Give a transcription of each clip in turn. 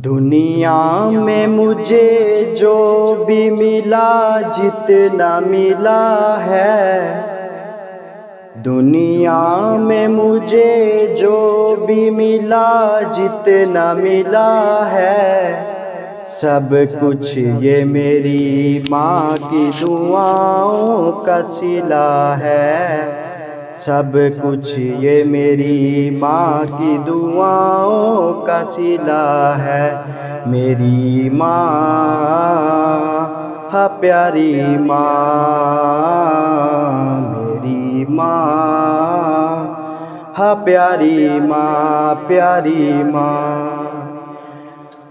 दुनिया में मुझे जो भी मिला, जितना मिला है। दुनिया में मुझे जो भी मिला, जितना मिला है। सब कुछ ये मेरी माँ की दुआओं का सिला है। सब कुछ ये मेरी माँ की दुआओं का सिला है। मेरी माँ हा प्यारी माँ, मेरी माँ हा प्यारी माँ, प्यारी माँ।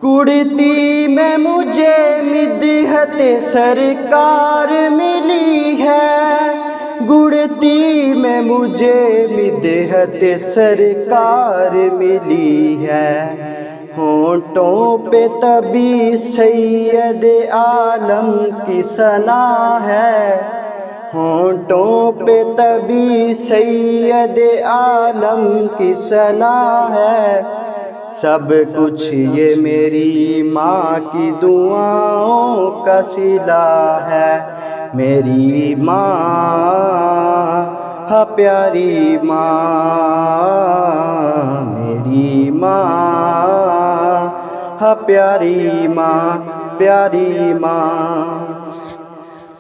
कुड़ती में मुझे मिदहत सरकार मिली है। गुड़ती में मुझे मिदहत सरकार मिली है। होंठों पे तभी सैयद आलम की सना है। होंठों पे तभी सैयद आलम की सना है। सब कुछ ये मेरी माँ की दुआओं का सिला है। मेरी माँ हा प्यारी माँ, मेरी माँ हा प्यारी माँ, प्यारी माँ।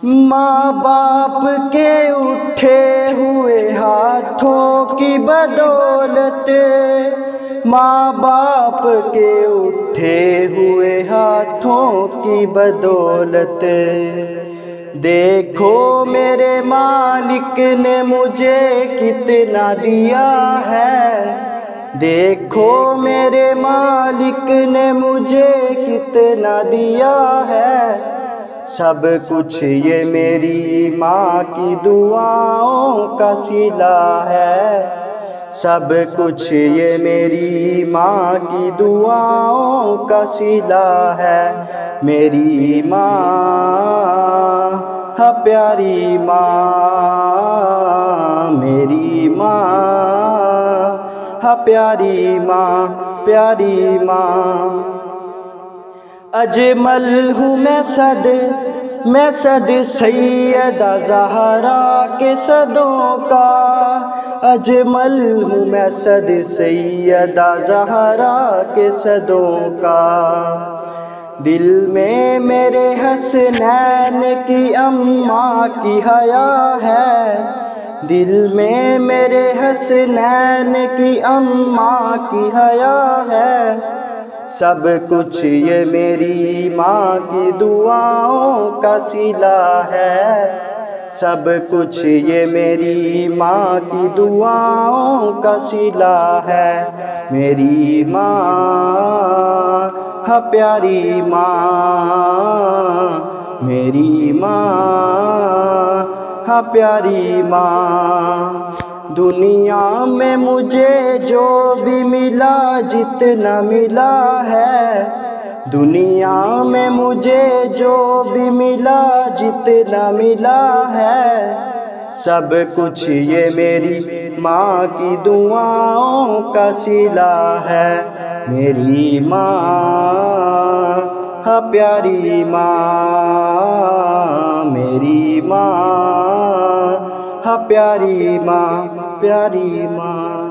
माँ बाप के उठे हुए हाथों की बदौलत, माँ बाप के उठे हुए हाथों की बदौलत। देखो मेरे मालिक ने मुझे कितना दिया है। देखो मेरे मालिक ने मुझे कितना दिया है। सब कुछ ये मेरी माँ की दुआओं का सिला है। सब कुछ ये मेरी माँ की दुआओं का सिला है। मेरी माँ हा प्यारी माँ, मेरी माँ हा प्यारी माँ, प्यारी माँ। अजमल हूँ मैं सद सैयदा ज़हरा के सदों का। अजमल हूँ मैं सद सैयदा ज़हरा के सदों का। दिल में मेरे हसनैन की अम्मा की हया है। दिल में मेरे हसनैन की अम्मा की हया है। सब कुछ ये मेरी माँ की दुआओं का सिला है। सब कुछ ये मेरी माँ की दुआओं का सिला है। मेरी माँ हा प्यारी माँ, मेरी माँ हा प्यारी माँ। दुनिया में मुझे जो भी मिला, जितना मिला है। दुनिया में मुझे जो भी मिला, जितना मिला है। सब कुछ ये मेरी माँ की दुआओं का सिला है। मेरी माँ हा प्यारी माँ, मेरी माँ हा प्यारी माँ, प्यारी माँ।